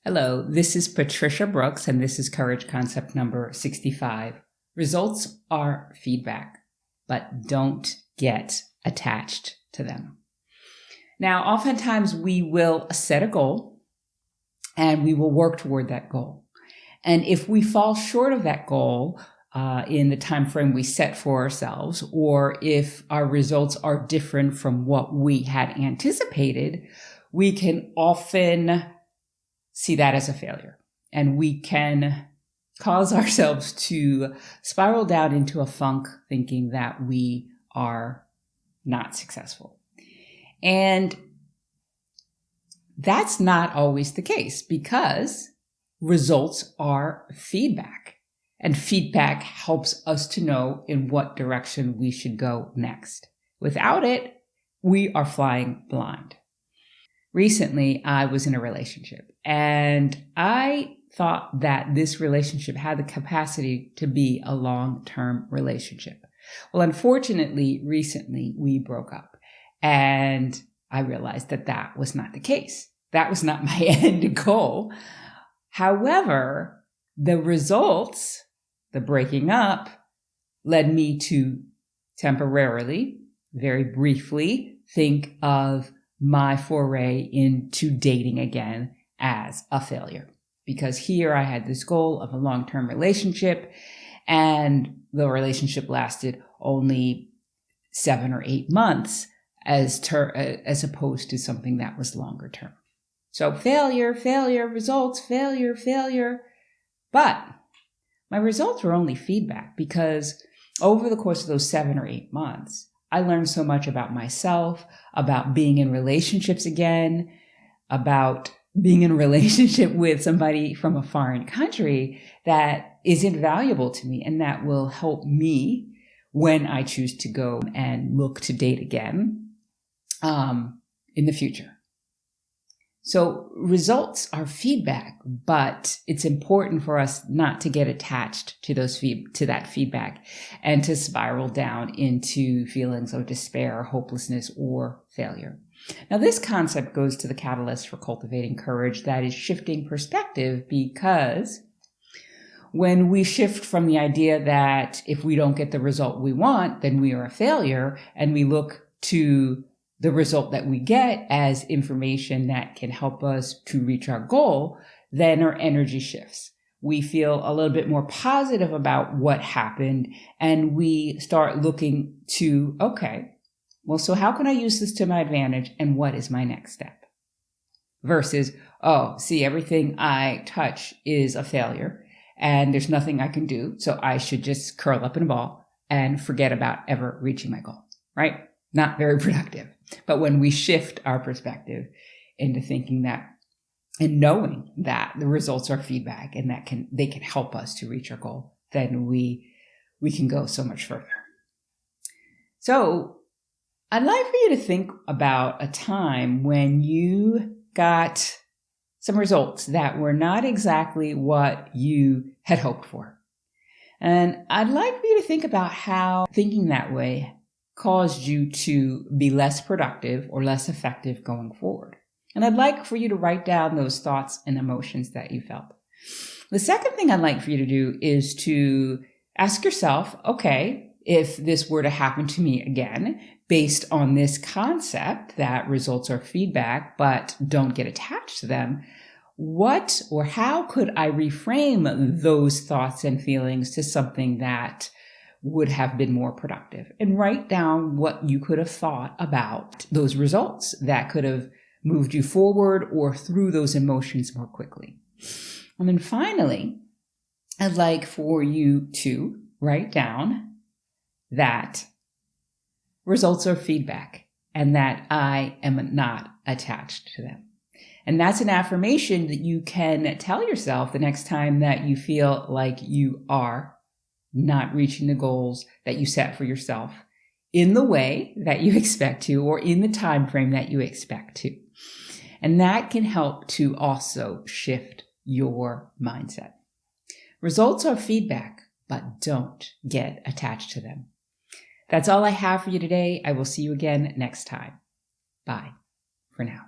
Hello, this is Patricia Brooks, and this is Courage Concept number 65. Results are feedback, but don't get attached to them. Now, oftentimes we will set a goal and we will work toward that goal. And if we fall short of that goal in the time frame we set for ourselves, or if our results are different from what we had anticipated, we can often see that as a failure. And we can cause ourselves to spiral down into a funk thinking that we are not successful. And that's not always the case, because results are feedback. And feedback helps us to know in what direction we should go next. Without it, we are flying blind. Recently, I was in a relationship, and I thought that this relationship had the capacity to be a long-term relationship. Well, unfortunately, recently we broke up, and I realized that that was not the case. That was not my end goal. However, the results, the breaking up, led me to temporarily, very briefly, think of my foray into dating again as a failure. Because here I had this goal of a long-term relationship, and the relationship lasted only 7 or 8 months as opposed to something that was longer term. So failure, results, failure. But my results were only feedback, because over the course of those 7 or 8 months, I learned so much about myself, about being in relationships again, about being in a relationship with somebody from a foreign country that is invaluable to me, and that will help me when I choose to go and look to date again in the future. So results are feedback, but it's important for us not to get attached to that feedback and to spiral down into feelings of despair, hopelessness, or failure. Now, this concept goes to the catalyst for cultivating courage, that is shifting perspective, because when we shift from the idea that if we don't get the result we want, then we are a failure, and we look to the result that we get as information that can help us to reach our goal, then our energy shifts. We feel a little bit more positive about what happened, and we start looking to, okay, well, so how can I use this to my advantage, and what is my next step? Versus, oh, see, everything I touch is a failure, and there's nothing I can do, so I should just curl up in a ball and forget about ever reaching my goal, right? Not very productive. But when we shift our perspective into thinking that and knowing that the results are feedback and that they can help us to reach our goal, then we can go so much further. So I'd like for you to think about a time when you got some results that were not exactly what you had hoped for. And I'd like for you to think about how thinking that way caused you to be less productive or less effective going forward. And I'd like for you to write down those thoughts and emotions that you felt. The second thing I'd like for you to do is to ask yourself, okay, if this were to happen to me again, based on this concept that results are feedback, but don't get attached to them, what or how could I reframe those thoughts and feelings to something that would have been more productive? And write down what you could have thought about those results that could have moved you forward or through those emotions more quickly. And then finally, I'd like for you to write down that results are feedback and that I am not attached to them. And that's an affirmation that you can tell yourself the next time that you feel like you are not reaching the goals that you set for yourself in the way that you expect to, or in the time frame that you expect to. And that can help to also shift your mindset. Results are feedback, but don't get attached to them. That's all I have for you today. I will see you again next time. Bye for now.